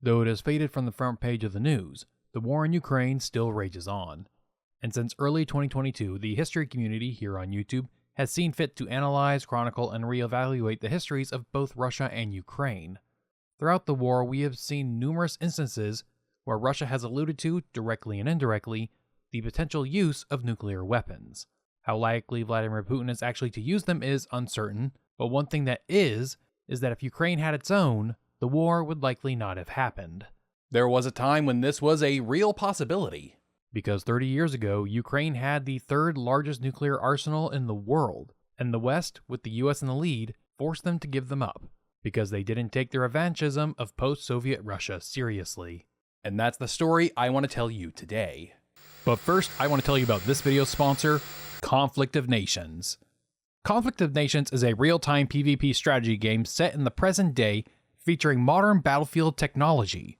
Though it has faded from the front page of the news, the war in Ukraine still rages on. And since early 2022, the history community here on YouTube has seen fit to analyze, chronicle, and reevaluate the histories of both Russia and Ukraine. Throughout the war, we have seen numerous instances where Russia has alluded to, directly and indirectly, the potential use of nuclear weapons. How likely Vladimir Putin is actually to use them is uncertain, but one thing that is that if Ukraine had its own, the war would likely not have happened. There was a time when this was a real possibility, because 30 years ago, Ukraine had the third largest nuclear arsenal in the world, and the West, with the US in the lead, forced them to give them up, because they didn't take the revanchism of post-Soviet Russia seriously. And that's the story I want to tell you today. But first, I want to tell you about this video's sponsor, Conflict of Nations. Conflict of Nations is a real-time PvP strategy game set in the present day, featuring modern battlefield technology.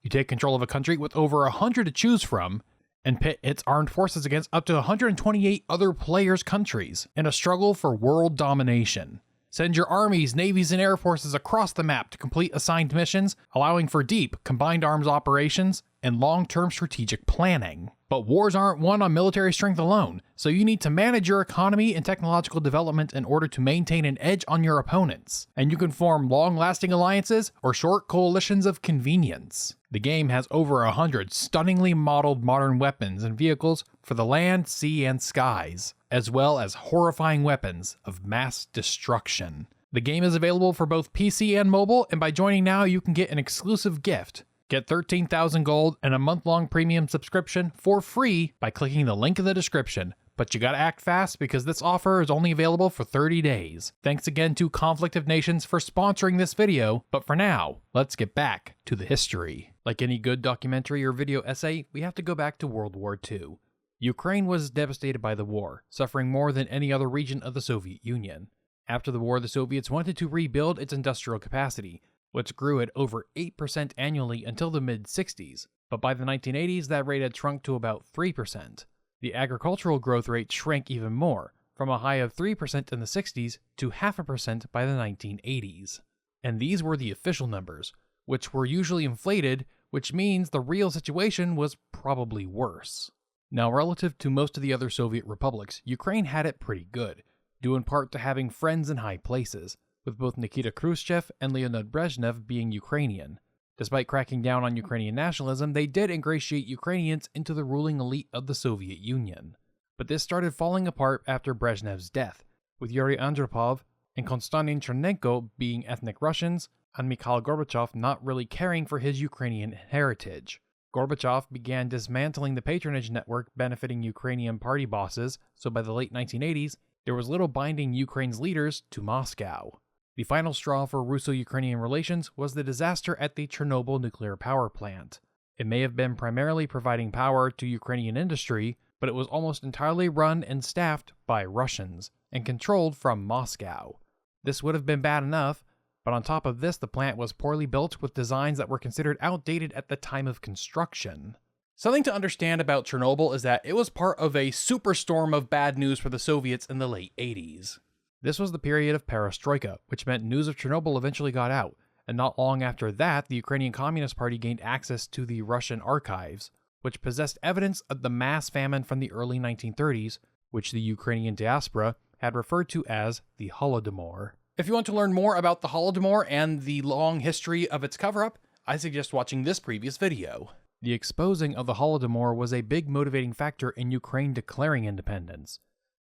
You take control of a country with over 100 to choose from, and pit its armed forces against up to 128 other players' countries in a struggle for world domination. Send your armies, navies, and air forces across the map to complete assigned missions, allowing for deep, combined arms operations and long-term strategic planning. But wars aren't won on military strength alone, so you need to manage your economy and technological development in order to maintain an edge on your opponents. And you can form long-lasting alliances or short coalitions of convenience. The game has over 100 stunningly modeled modern weapons and vehicles for the land, sea, and skies, as well as horrifying weapons of mass destruction. The game is available for both PC and mobile, and by joining now you can get an exclusive gift. Get 13,000 gold and a month-long premium subscription for free by clicking the link in the description. But you gotta act fast because this offer is only available for 30 days. Thanks again to Conflict of Nations for sponsoring this video, but for now, let's get back to the history. Like any good documentary or video essay, we have to go back to World War II. Ukraine was devastated by the war, suffering more than any other region of the Soviet Union. After the war, the Soviets wanted to rebuild its industrial capacity, which grew at over 8% annually until the mid-60s, but by the 1980s that rate had shrunk to about 3%. The agricultural growth rate shrank even more, from a high of 3% in the 60s to 0.5% by the 1980s. And these were the official numbers, which were usually inflated, which means the real situation was probably worse. Now, relative to most of the other Soviet republics, Ukraine had it pretty good, due in part to having friends in high places, with both Nikita Khrushchev and Leonid Brezhnev being Ukrainian. Despite cracking down on Ukrainian nationalism, they did ingratiate Ukrainians into the ruling elite of the Soviet Union. But this started falling apart after Brezhnev's death, with Yuri Andropov and Konstantin Chernenko being ethnic Russians, and Mikhail Gorbachev not really caring for his Ukrainian heritage. Gorbachev began dismantling the patronage network benefiting Ukrainian party bosses, so by the late 1980s, there was little binding Ukraine's leaders to Moscow. The final straw for Russo-Ukrainian relations was the disaster at the Chernobyl nuclear power plant. It may have been primarily providing power to Ukrainian industry, but it was almost entirely run and staffed by Russians, and controlled from Moscow. This would have been bad enough, but on top of this, the plant was poorly built with designs that were considered outdated at the time of construction. Something to understand about Chernobyl is that it was part of a superstorm of bad news for the Soviets in the late 80s. This was the period of perestroika, which meant news of Chernobyl eventually got out, and not long after that, the Ukrainian Communist Party gained access to the Russian archives, which possessed evidence of the mass famine from the early 1930s, which the Ukrainian diaspora had referred to as the Holodomor. If you want to learn more about the Holodomor and the long history of its cover-up, I suggest watching this previous video. The exposing of the Holodomor was a big motivating factor in Ukraine declaring independence.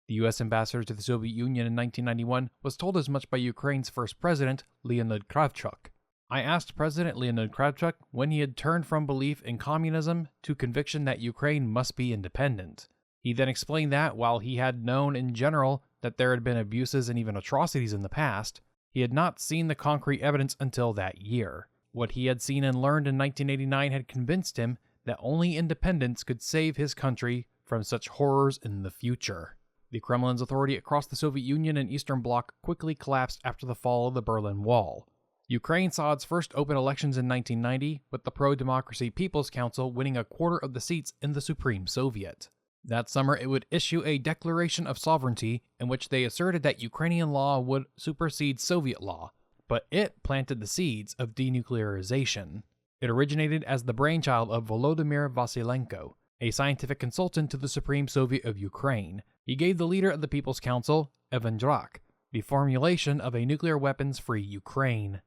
The US ambassador to the Soviet Union in 1991 was told as much by Ukraine's first president, Leonid Kravchuk. I asked President Leonid Kravchuk when he had turned from belief in communism to conviction that Ukraine must be independent. He then explained that while he had known in general that there had been abuses and even atrocities in the past, he had not seen the concrete evidence until that year. What he had seen and learned in 1989 had convinced him that only independence could save his country from such horrors in the future. The Kremlin's authority across the Soviet Union and Eastern Bloc quickly collapsed after the fall of the Berlin Wall. Ukraine saw its first open elections in 1990, with the pro-democracy People's Council winning a quarter of the seats in the Supreme Soviet. That summer, it would issue a declaration of sovereignty in which they asserted that Ukrainian law would supersede Soviet law, but it planted the seeds of denuclearization. It originated as the brainchild of Volodymyr Vasilenko, a scientific consultant to the Supreme Soviet of Ukraine. He gave the leader of the People's Council, Ivan Drak, the formulation of a nuclear weapons-free Ukraine.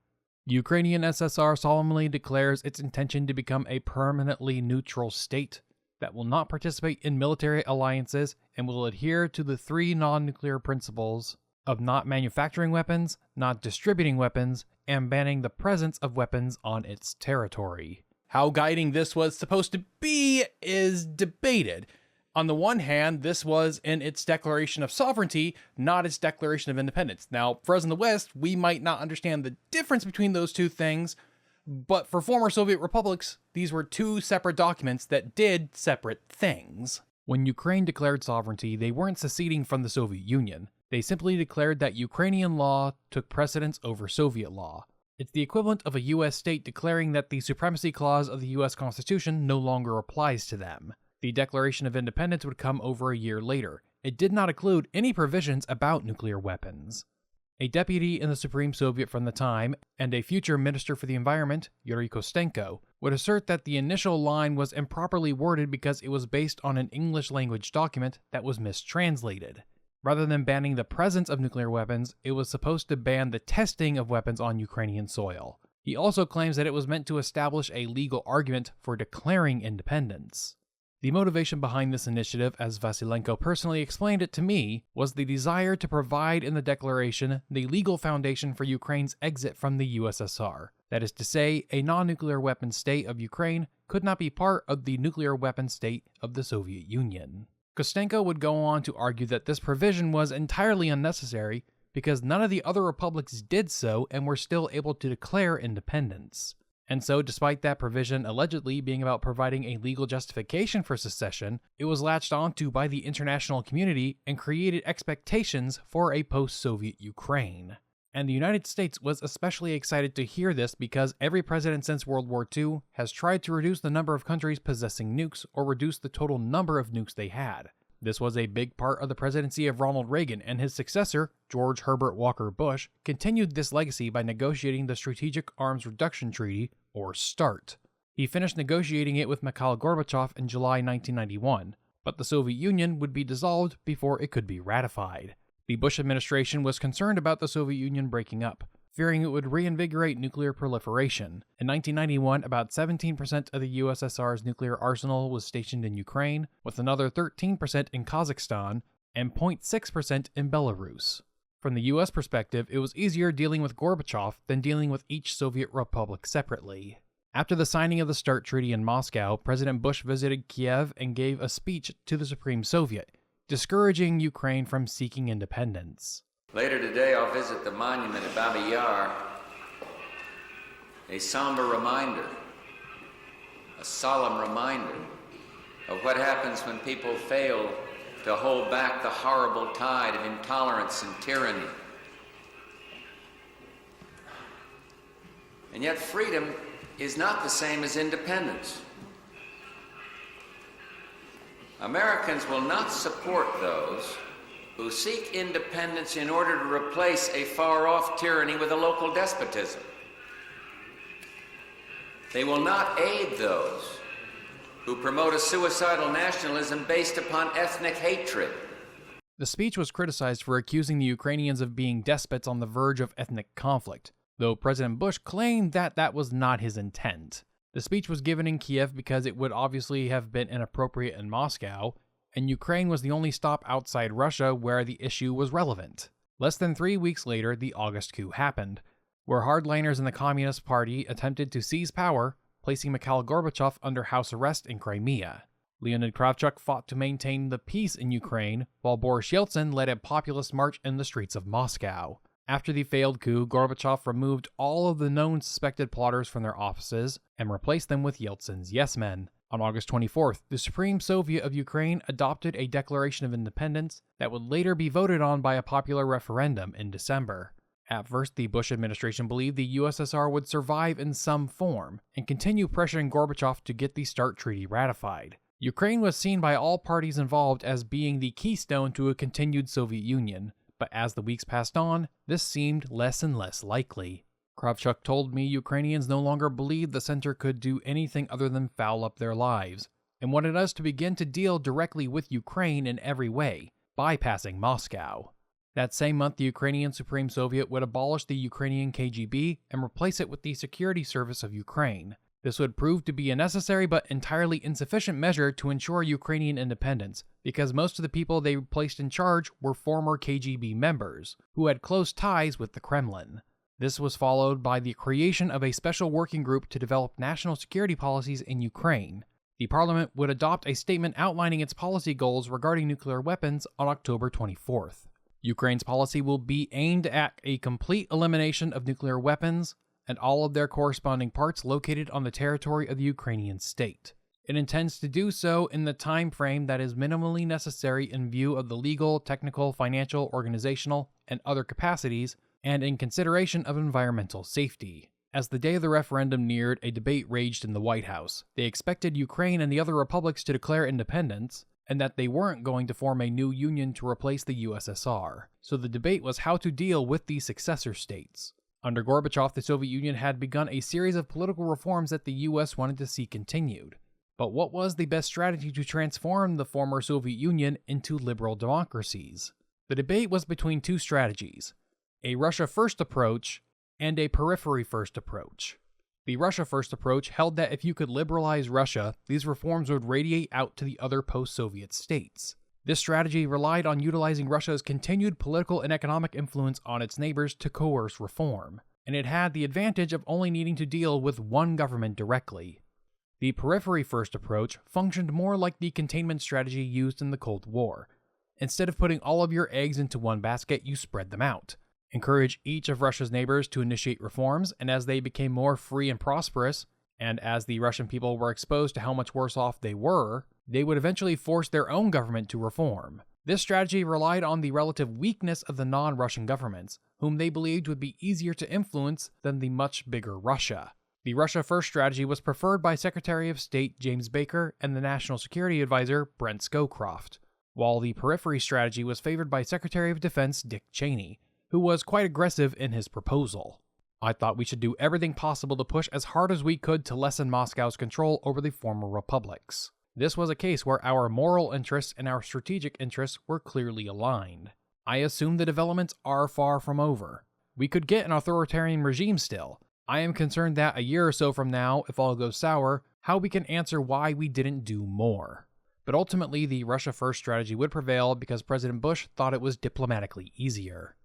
The Ukrainian SSR solemnly declares its intention to become a permanently neutral state that will not participate in military alliances and will adhere to the 3 non-nuclear principles of not manufacturing weapons, not distributing weapons, and banning the presence of weapons on its territory. How guiding this was supposed to be is debated. On the one hand, this was in its declaration of sovereignty, not its declaration of independence. Now, for us in the West, we might not understand the difference between those two things, but for former Soviet republics, these were 2 separate documents that did separate things. When Ukraine declared sovereignty, they weren't seceding from the Soviet Union. They simply declared that Ukrainian law took precedence over Soviet law. It's the equivalent of a US state declaring that the Supremacy Clause of the US Constitution no longer applies to them. The Declaration of Independence would come over a year later. It did not include any provisions about nuclear weapons. A deputy in the Supreme Soviet from the time, and a future Minister for the Environment, Yuri Kostenko, would assert that the initial line was improperly worded because it was based on an English-language document that was mistranslated. Rather than banning the presence of nuclear weapons, it was supposed to ban the testing of weapons on Ukrainian soil. He also claims that it was meant to establish a legal argument for declaring independence. The motivation behind this initiative, as Vasilenko personally explained it to me, was the desire to provide in the declaration the legal foundation for Ukraine's exit from the USSR. That is to say, a non-nuclear weapon state of Ukraine could not be part of the nuclear weapon state of the Soviet Union. Kostenko would go on to argue that this provision was entirely unnecessary because none of the other republics did so and were still able to declare independence. And so, despite that provision allegedly being about providing a legal justification for secession, it was latched onto by the international community and created expectations for a post-Soviet Ukraine. And the United States was especially excited to hear this because every president since World War II has tried to reduce the number of countries possessing nukes or reduce the total number of nukes they had. This was a big part of the presidency of Ronald Reagan, and his successor, George Herbert Walker Bush, continued this legacy by negotiating the Strategic Arms Reduction Treaty, or START. He finished negotiating it with Mikhail Gorbachev in July 1991, but the Soviet Union would be dissolved before it could be ratified. The Bush administration was concerned about the Soviet Union breaking up, fearing it would reinvigorate nuclear proliferation. In 1991, about 17% of the USSR's nuclear arsenal was stationed in Ukraine, with another 13% in Kazakhstan, and 0.6% in Belarus. From the US perspective, it was easier dealing with Gorbachev than dealing with each Soviet republic separately. After the signing of the START Treaty in Moscow, President Bush visited Kiev and gave a speech to the Supreme Soviet, discouraging Ukraine from seeking independence. Later today, I'll visit the monument at Babi Yar, a somber reminder, a solemn reminder of what happens when people fail to hold back the horrible tide of intolerance and tyranny. And yet freedom is not the same as independence. Americans will not support those who seek independence in order to replace a far-off tyranny with a local despotism. They will not aid those who promote a suicidal nationalism based upon ethnic hatred. The speech was criticized for accusing the Ukrainians of being despots on the verge of ethnic conflict, though President Bush claimed that that was not his intent. The speech was given in Kiev because it would obviously have been inappropriate in Moscow, and Ukraine was the only stop outside Russia where the issue was relevant. Less than 3 weeks later, the August coup happened, where hardliners in the Communist Party attempted to seize power, placing Mikhail Gorbachev under house arrest in Crimea. Leonid Kravchuk fought to maintain the peace in Ukraine, while Boris Yeltsin led a populist march in the streets of Moscow. After the failed coup, Gorbachev removed all of the known suspected plotters from their offices and replaced them with Yeltsin's yes-men. On August 24th, the Supreme Soviet of Ukraine adopted a declaration of independence that would later be voted on by a popular referendum in December. At first, the Bush administration believed the USSR would survive in some form and continue pressuring Gorbachev to get the START Treaty ratified. Ukraine was seen by all parties involved as being the keystone to a continued Soviet Union, but as the weeks passed on, this seemed less and less likely. Kravchuk told me Ukrainians no longer believed the center could do anything other than foul up their lives, and wanted us to begin to deal directly with Ukraine in every way, bypassing Moscow. That same month, the Ukrainian Supreme Soviet would abolish the Ukrainian KGB and replace it with the Security Service of Ukraine. This would prove to be a necessary but entirely insufficient measure to ensure Ukrainian independence, because most of the people they placed in charge were former KGB members, who had close ties with the Kremlin. This was followed by the creation of a special working group to develop national security policies in Ukraine. The parliament would adopt a statement outlining its policy goals regarding nuclear weapons on October 24th. Ukraine's policy will be aimed at a complete elimination of nuclear weapons and all of their corresponding parts located on the territory of the Ukrainian state. It intends to do so in the time frame that is minimally necessary in view of the legal, technical, financial, organizational, and other capacities, and in consideration of environmental safety. As the day of the referendum neared, a debate raged in the White House. They expected Ukraine and the other republics to declare independence, and that they weren't going to form a new union to replace the USSR. So the debate was how to deal with the successor states. Under Gorbachev, the Soviet Union had begun a series of political reforms that the US wanted to see continued. But what was the best strategy to transform the former Soviet Union into liberal democracies? The debate was between two strategies: a Russia-first approach and a periphery-first approach. The Russia-first approach held that if you could liberalize Russia, these reforms would radiate out to the other post-Soviet states. This strategy relied on utilizing Russia's continued political and economic influence on its neighbors to coerce reform, and it had the advantage of only needing to deal with one government directly. The periphery-first approach functioned more like the containment strategy used in the Cold War. Instead of putting all of your eggs into one basket, you spread them out. Encourage each of Russia's neighbors to initiate reforms, and as they became more free and prosperous, and as the Russian people were exposed to how much worse off they were, they would eventually force their own government to reform. This strategy relied on the relative weakness of the non-Russian governments, whom they believed would be easier to influence than the much bigger Russia. The Russia-first strategy was preferred by Secretary of State James Baker and the National Security Advisor Brent Scowcroft, while the periphery strategy was favored by Secretary of Defense Dick Cheney, who was quite aggressive in his proposal. I thought we should do everything possible to push as hard as we could to lessen Moscow's control over the former republics. This was a case where our moral interests and our strategic interests were clearly aligned. I assume the developments are far from over. We could get an authoritarian regime still. I am concerned that a year or so from now, if all goes sour, how we can answer why we didn't do more. But ultimately, the Russia-first strategy would prevail because President Bush thought it was diplomatically easier.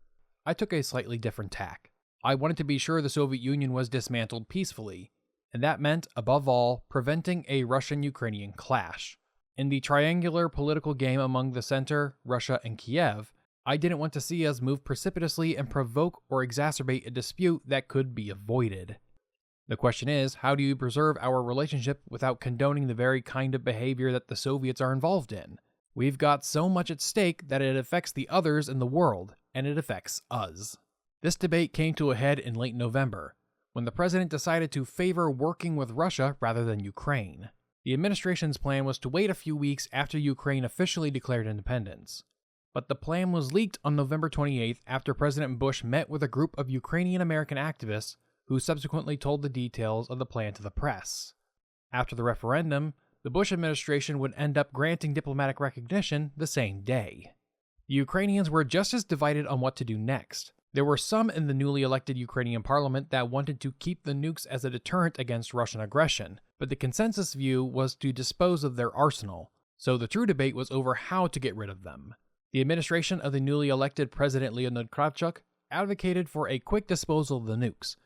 I took a slightly different tack. I wanted to be sure the Soviet Union was dismantled peacefully, and that meant, above all, preventing a Russian-Ukrainian clash. In the triangular political game among the center, Russia, and Kiev, I didn't want to see us move precipitously and provoke or exacerbate a dispute that could be avoided. The question is, how do you preserve our relationship without condoning the very kind of behavior that the Soviets are involved in? We've got so much at stake that it affects the others in the world, and it affects us. This debate came to a head in late November, when the president decided to favor working with Russia rather than Ukraine. The administration's plan was to wait a few weeks after Ukraine officially declared independence. But the plan was leaked on November 28th after President Bush met with a group of Ukrainian American activists who subsequently told the details of the plan to the press. After the referendum, the Bush administration would end up granting diplomatic recognition the same day. The Ukrainians were just as divided on what to do next. There were some in the newly elected Ukrainian parliament that wanted to keep the nukes as a deterrent against Russian aggression, but the consensus view was to dispose of their arsenal, so the true debate was over how to get rid of them. The administration of the newly elected President Leonid Kravchuk advocated for a quick disposal of the nukes,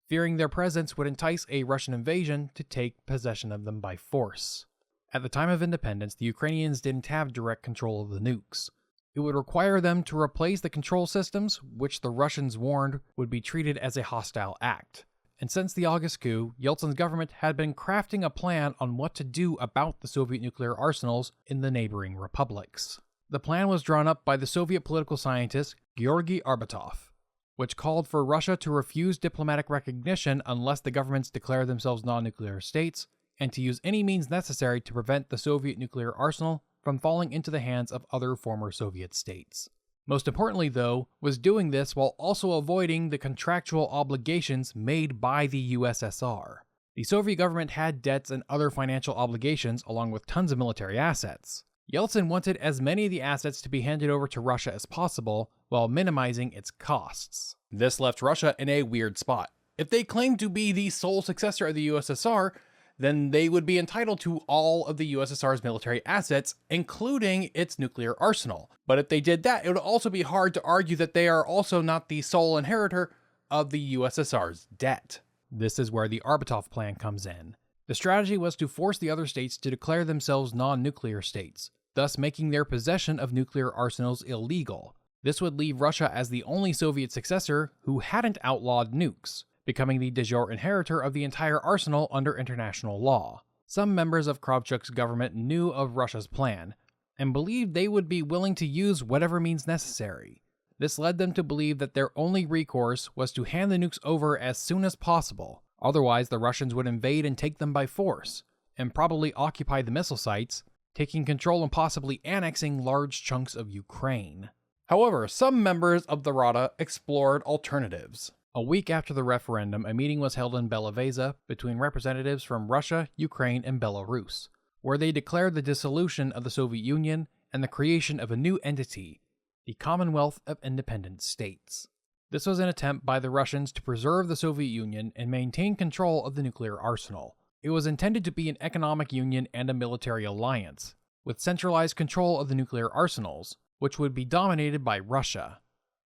fearing their presence would entice a Russian invasion to take possession of them by force. At the time of independence, the Ukrainians didn't have direct control of the nukes. It would require them to replace the control systems, which the Russians warned would be treated as a hostile act. And since the August coup, Yeltsin's government had been crafting a plan on what to do about the Soviet nuclear arsenals in the neighboring republics. The plan was drawn up by the Soviet political scientist Georgy Arbatov, which called for Russia to refuse diplomatic recognition unless the governments declare themselves non-nuclear states, and to use any means necessary to prevent the Soviet nuclear arsenal from falling into the hands of other former Soviet states. Most importantly, though, was doing this while also avoiding the contractual obligations made by the USSR. The Soviet government had debts and other financial obligations along with tons of military assets. Yeltsin wanted as many of the assets to be handed over to Russia as possible while minimizing its costs. This left Russia in a weird spot. If they claimed to be the sole successor of the USSR, then they would be entitled to all of the USSR's military assets, including its nuclear arsenal. But if they did that, it would also be hard to argue that they are also not the sole inheritor of the USSR's debt. This is where the Arbatov Plan comes in. The strategy was to force the other states to declare themselves non-nuclear states, thus making their possession of nuclear arsenals illegal. This would leave Russia as the only Soviet successor who hadn't outlawed nukes, becoming the de jure inheritor of the entire arsenal under international law. Some members of Kravchuk's government knew of Russia's plan, and believed they would be willing to use whatever means necessary. This led them to believe that their only recourse was to hand the nukes over as soon as possible, otherwise the Russians would invade and take them by force, and probably occupy the missile sites, taking control and possibly annexing large chunks of Ukraine. However, some members of the Rada explored alternatives. A week after the referendum, a meeting was held in Belovezha between representatives from Russia, Ukraine, and Belarus, where they declared the dissolution of the Soviet Union and the creation of a new entity, the Commonwealth of Independent States. This was an attempt by the Russians to preserve the Soviet Union and maintain control of the nuclear arsenal. It was intended to be an economic union and a military alliance, with centralized control of the nuclear arsenals, which would be dominated by Russia.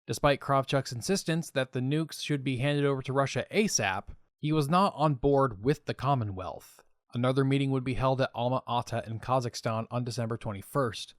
Despite Kravchuk's insistence that the nukes should be handed over to Russia ASAP, he was not on board with the Commonwealth. Another meeting would be held at Alma-Ata in Kazakhstan on December 21st,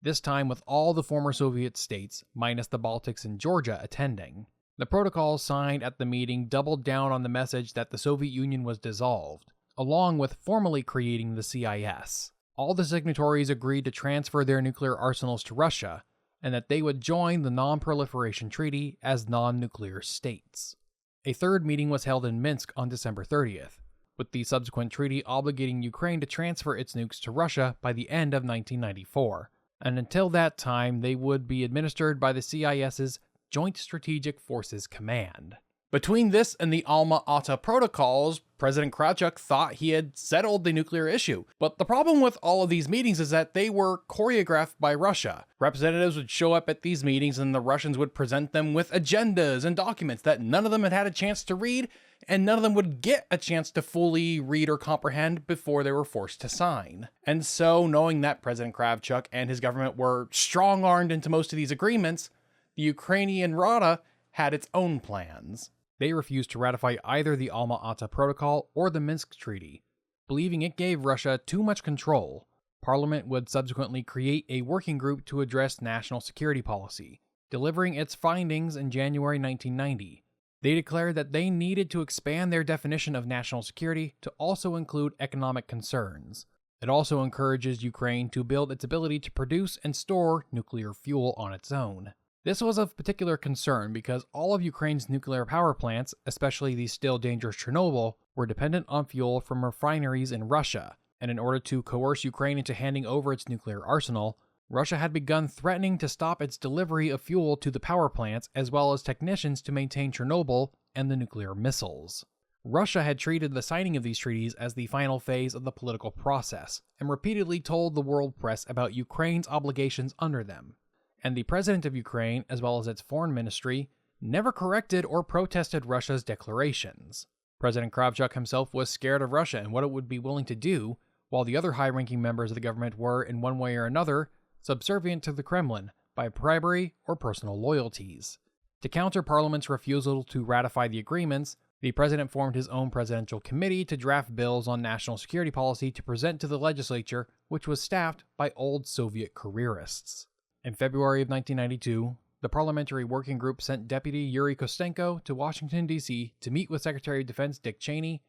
this time with all the former Soviet states, minus the Baltics and Georgia, attending. The protocols signed at the meeting doubled down on the message that the Soviet Union was dissolved, along with formally creating the CIS. All the signatories agreed to transfer their nuclear arsenals to Russia, and that they would join the Non-Proliferation Treaty as non-nuclear states. A third meeting was held in Minsk on December 30th, with the subsequent treaty obligating Ukraine to transfer its nukes to Russia by the end of 1994, and until that time they would be administered by the CIS's Joint Strategic Forces Command. Between this and the Alma-Ata protocols, President Kravchuk thought he had settled the nuclear issue. But the problem with all of these meetings is that they were choreographed by Russia. Representatives would show up at these meetings and the Russians would present them with agendas and documents that none of them had had a chance to read, and none of them would get a chance to fully read or comprehend before they were forced to sign. And so, knowing that President Kravchuk and his government were strong-armed into most of these agreements, the Ukrainian Rada had its own plans. They refused to ratify either the Alma-Ata Protocol or the Minsk Treaty, believing it gave Russia too much control. Parliament would subsequently create a working group to address national security policy, delivering its findings in January 1990. They declared that they needed to expand their definition of national security to also include economic concerns. It also encourages Ukraine to build its ability to produce and store nuclear fuel on its own. This was of particular concern because all of Ukraine's nuclear power plants, especially the still dangerous Chernobyl, were dependent on fuel from refineries in Russia, and in order to coerce Ukraine into handing over its nuclear arsenal, Russia had begun threatening to stop its delivery of fuel to the power plants as well as technicians to maintain Chernobyl and the nuclear missiles. Russia had treated the signing of these treaties as the final phase of the political process, and repeatedly told the world press about Ukraine's obligations under them. And the president of Ukraine, as well as its foreign ministry, never corrected or protested Russia's declarations. President Kravchuk himself was scared of Russia and what it would be willing to do, while the other high-ranking members of the government were, in one way or another, subservient to the Kremlin by bribery or personal loyalties. To counter Parliament's refusal to ratify the agreements, the president formed his own presidential committee to draft bills on national security policy to present to the legislature, which was staffed by old Soviet careerists. In February of 1992, the Parliamentary Working Group sent Deputy Yuri Kostenko to Washington, D.C. to meet with Secretary of Defense Dick Cheney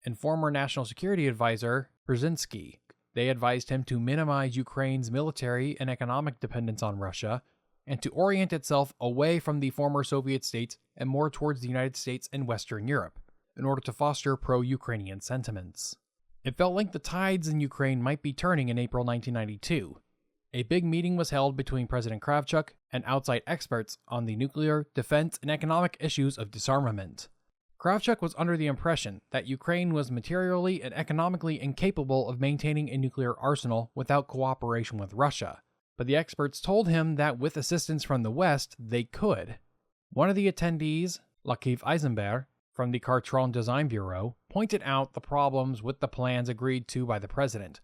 and former National Security Advisor Brzezinski. They advised him to minimize Ukraine's military and economic dependence on Russia and to orient itself away from the former Soviet states and more towards the United States and Western Europe in order to foster pro-Ukrainian sentiments. It felt like the tides in Ukraine might be turning in April 1992. a big meeting was held between President Kravchuk and outside experts on the nuclear, defense, and economic issues of disarmament. Kravchuk was under the impression that Ukraine was materially and economically incapable of maintaining a nuclear arsenal without cooperation with Russia, but the experts told him that with assistance from the West, they could. One of the attendees, Lakiv Eisenberg, from the Cartron Design Bureau, pointed out the problems with the plans agreed to by the president,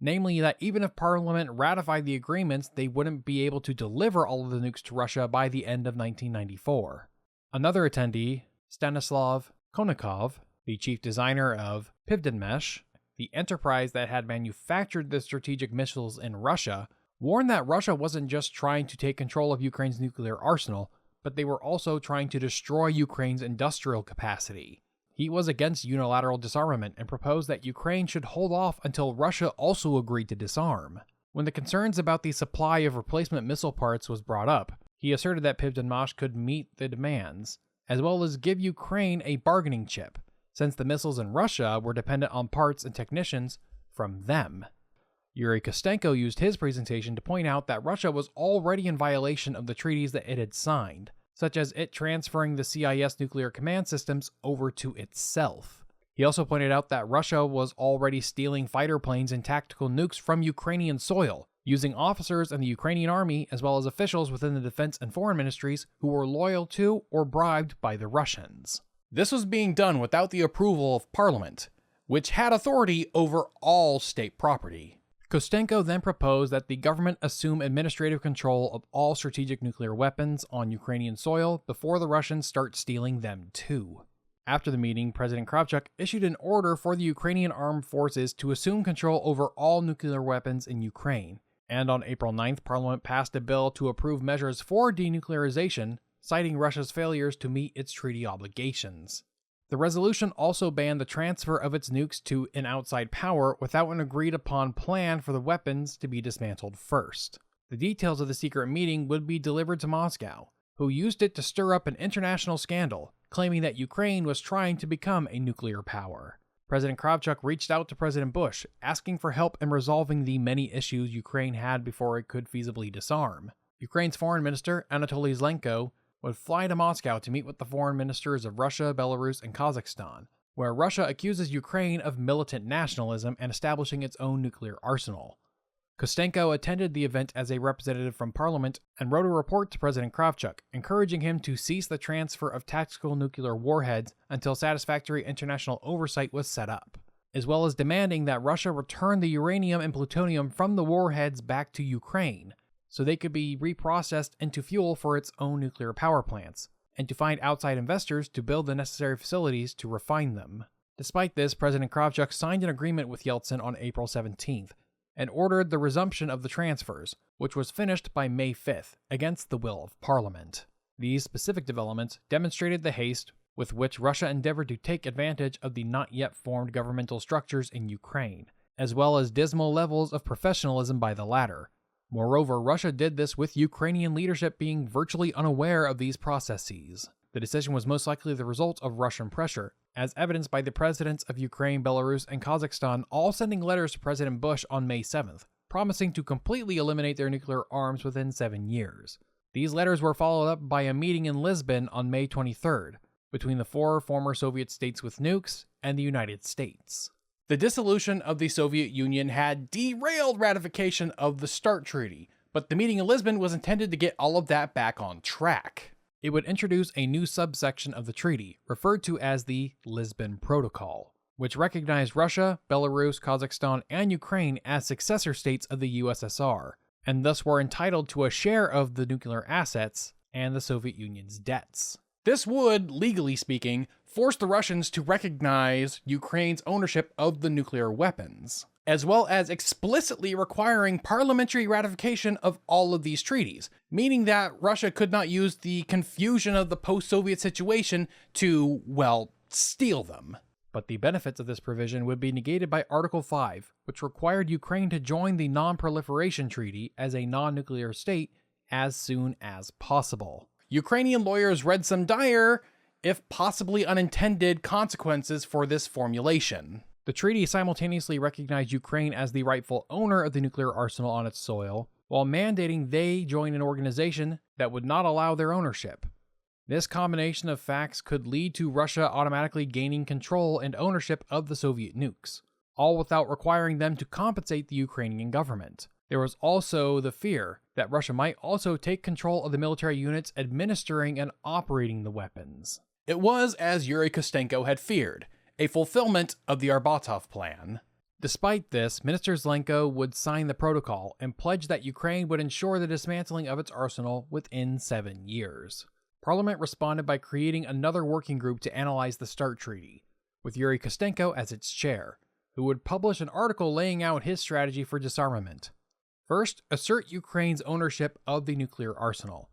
namely that even if Parliament ratified the agreements, they wouldn't be able to deliver all of the nukes to Russia by the end of 1994. Another attendee, Stanislav Konikov, the chief designer of Pivdenmesh, the enterprise that had manufactured the strategic missiles in Russia, warned that Russia wasn't just trying to take control of Ukraine's nuclear arsenal, but they were also trying to destroy Ukraine's industrial capacity. He was against unilateral disarmament and proposed that Ukraine should hold off until Russia also agreed to disarm. When the concerns about the supply of replacement missile parts was brought up, he asserted that Pivdenmash could meet the demands, as well as give Ukraine a bargaining chip, since the missiles in Russia were dependent on parts and technicians from them. Yuri Kostenko used his presentation to point out that Russia was already in violation of the treaties that it had signed, such as it transferring the CIS nuclear command systems over to itself. He also pointed out that Russia was already stealing fighter planes and tactical nukes from Ukrainian soil, using officers in the Ukrainian army as well as officials within the defense and foreign ministries who were loyal to or bribed by the Russians. This was being done without the approval of Parliament, which had authority over all state property. Kostenko then proposed that the government assume administrative control of all strategic nuclear weapons on Ukrainian soil before the Russians start stealing them too. After the meeting, President Kravchuk issued an order for the Ukrainian armed forces to assume control over all nuclear weapons in Ukraine, and on April 9th, Parliament passed a bill to approve measures for denuclearization, citing Russia's failures to meet its treaty obligations. The resolution also banned the transfer of its nukes to an outside power without an agreed-upon plan for the weapons to be dismantled first. The details of the secret meeting would be delivered to Moscow, who used it to stir up an international scandal, claiming that Ukraine was trying to become a nuclear power. President Kravchuk reached out to President Bush, asking for help in resolving the many issues Ukraine had before it could feasibly disarm. Ukraine's foreign minister, Anatoly Zlenko, would fly to Moscow to meet with the foreign ministers of Russia, Belarus, and Kazakhstan, where Russia accuses Ukraine of militant nationalism and establishing its own nuclear arsenal. Kostenko attended the event as a representative from Parliament and wrote a report to President Kravchuk, encouraging him to cease the transfer of tactical nuclear warheads until satisfactory international oversight was set up, as well as demanding that Russia return the uranium and plutonium from the warheads back to Ukraine, so they could be reprocessed into fuel for its own nuclear power plants, and to find outside investors to build the necessary facilities to refine them. Despite this, President Kravchuk signed an agreement with Yeltsin on April 17th, and ordered the resumption of the transfers, which was finished by May 5th, against the will of Parliament. These specific developments demonstrated the haste with which Russia endeavored to take advantage of the not yet formed governmental structures in Ukraine, as well as dismal levels of professionalism by the latter. Moreover, Russia did this with Ukrainian leadership being virtually unaware of these processes. The decision was most likely the result of Russian pressure, as evidenced by the presidents of Ukraine, Belarus, and Kazakhstan all sending letters to President Bush on May 7th, promising to completely eliminate their nuclear arms within 7 years. These letters were followed up by a meeting in Lisbon on May 23rd, between the 4 former Soviet states with nukes and the United States. The dissolution of the Soviet Union had derailed ratification of the START Treaty, but the meeting in Lisbon was intended to get all of that back on track. It would introduce a new subsection of the treaty, referred to as the Lisbon Protocol, which recognized Russia, Belarus, Kazakhstan, and Ukraine as successor states of the USSR, and thus were entitled to a share of the nuclear assets and the Soviet Union's debts. This would, legally speaking, force the Russians to recognize Ukraine's ownership of the nuclear weapons, as well as explicitly requiring parliamentary ratification of all of these treaties, meaning that Russia could not use the confusion of the post-Soviet situation to, well, steal them. But the benefits of this provision would be negated by Article 5, which required Ukraine to join the Non-Proliferation Treaty as a non-nuclear state as soon as possible. Ukrainian lawyers read some dire, if possibly unintended, consequences for this formulation. The treaty simultaneously recognized Ukraine as the rightful owner of the nuclear arsenal on its soil, while mandating they join an organization that would not allow their ownership. This combination of facts could lead to Russia automatically gaining control and ownership of the Soviet nukes, all without requiring them to compensate the Ukrainian government. There was also the fear that Russia might also take control of the military units administering and operating the weapons. It was, as Yuri Kostenko had feared, a fulfillment of the Arbatov plan. Despite this, Minister Zelenko would sign the protocol and pledge that Ukraine would ensure the dismantling of its arsenal within 7 years. Parliament responded by creating another working group to analyze the START treaty, with Yuri Kostenko as its chair, who would publish an article laying out his strategy for disarmament. First, assert Ukraine's ownership of the nuclear arsenal.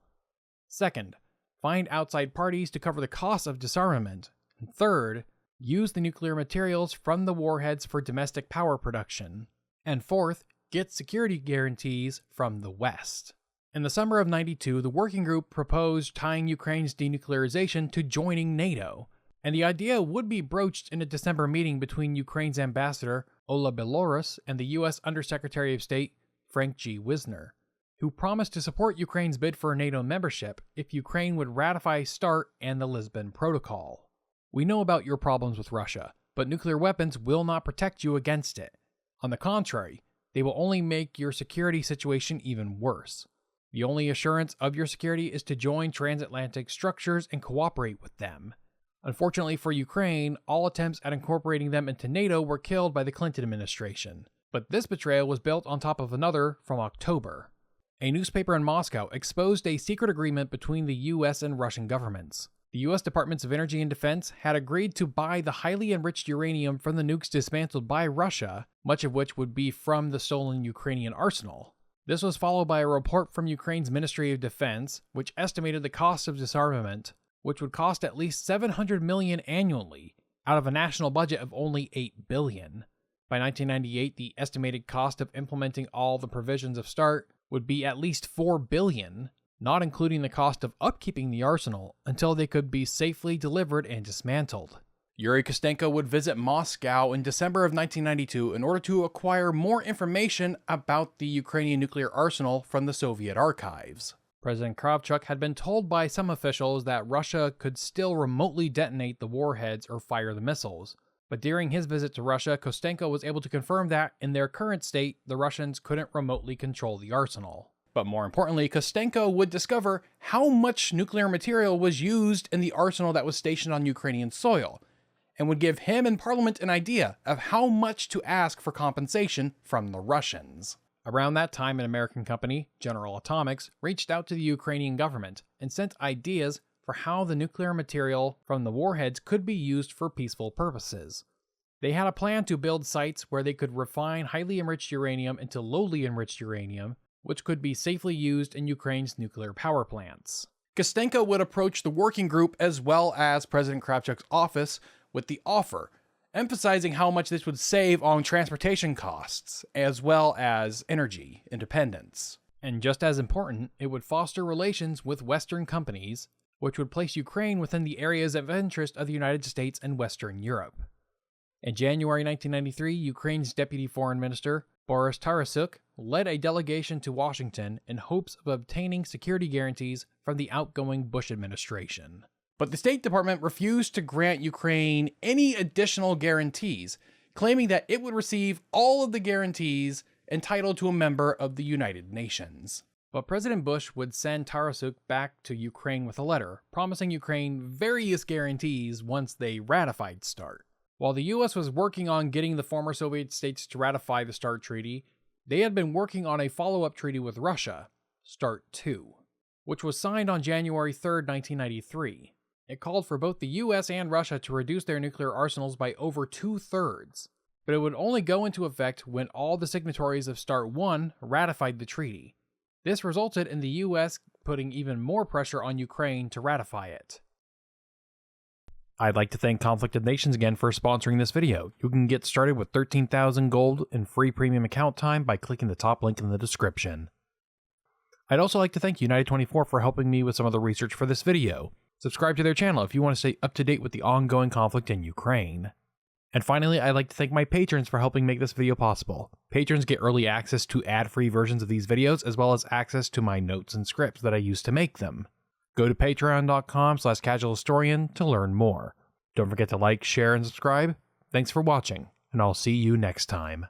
Second, find outside parties to cover the costs of disarmament. And third, use the nuclear materials from the warheads for domestic power production. And fourth, get security guarantees from the West. In the summer of '92, the working group proposed tying Ukraine's denuclearization to joining NATO, and the idea would be broached in a December meeting between Ukraine's ambassador, Ola Belarus, and the U.S. Undersecretary of State, Frank G. Wisner, who promised to support Ukraine's bid for NATO membership if Ukraine would ratify START and the Lisbon Protocol. We know about your problems with Russia, but nuclear weapons will not protect you against it. On the contrary, they will only make your security situation even worse. The only assurance of your security is to join transatlantic structures and cooperate with them. Unfortunately for Ukraine, all attempts at incorporating them into NATO were killed by the Clinton administration. But this betrayal was built on top of another from October. A newspaper in Moscow exposed a secret agreement between the US and Russian governments. The US Departments of Energy and Defense had agreed to buy the highly enriched uranium from the nukes dismantled by Russia, much of which would be from the stolen Ukrainian arsenal. This was followed by a report from Ukraine's Ministry of Defense, which estimated the cost of disarmament, which would cost at least $700 million annually, out of a national budget of only $8 billion. By 1998, the estimated cost of implementing all the provisions of START would be at least $4 billion, not including the cost of upkeeping the arsenal until they could be safely delivered and dismantled. Yuri Kostenko would visit Moscow in December of 1992 in order to acquire more information about the Ukrainian nuclear arsenal from the Soviet archives. President Kravchuk had been told by some officials that Russia could still remotely detonate the warheads or fire the missiles, but during his visit to Russia, Kostenko was able to confirm that, in their current state, the Russians couldn't remotely control the arsenal. But more importantly, Kostenko would discover how much nuclear material was used in the arsenal that was stationed on Ukrainian soil, and would give him and Parliament an idea of how much to ask for compensation from the Russians. Around that time, an American company, General Atomics, reached out to the Ukrainian government and sent ideas for how the nuclear material from the warheads could be used for peaceful purposes. They had a plan to build sites where they could refine highly enriched uranium into lowly enriched uranium, which could be safely used in Ukraine's nuclear power plants. Kostenko would approach the working group as well as President Kravchuk's office with the offer, emphasizing how much this would save on transportation costs, as well as energy independence. And just as important, it would foster relations with Western companies, which would place Ukraine within the areas of interest of the United States and Western Europe. In January 1993, Ukraine's Deputy Foreign Minister, Boris Tarasuk, led a delegation to Washington in hopes of obtaining security guarantees from the outgoing Bush administration. But the State Department refused to grant Ukraine any additional guarantees, claiming that it would receive all of the guarantees entitled to a member of the United Nations. But President Bush would send Tarasuk back to Ukraine with a letter, promising Ukraine various guarantees once they ratified START. While the US was working on getting the former Soviet states to ratify the START treaty, they had been working on a follow-up treaty with Russia, START II, which was signed on January 3, 1993. It called for both the US and Russia to reduce their nuclear arsenals by over 2/3, but it would only go into effect when all the signatories of START I ratified the treaty. This resulted in the US putting even more pressure on Ukraine to ratify it. I'd like to thank Conflict of Nations again for sponsoring this video. You can get started with 13,000 gold in free premium account time by clicking the top link in the description. I'd also like to thank United24 for helping me with some of the research for this video. Subscribe to their channel if you want to stay up to date with the ongoing conflict in Ukraine. And finally, I'd like to thank my patrons for helping make this video possible. Patrons get early access to ad-free versions of these videos, as well as access to my notes and scripts that I use to make them. Go to patreon.com/casualhistorian to learn more. Don't forget to like, share, and subscribe. Thanks for watching, and I'll see you next time.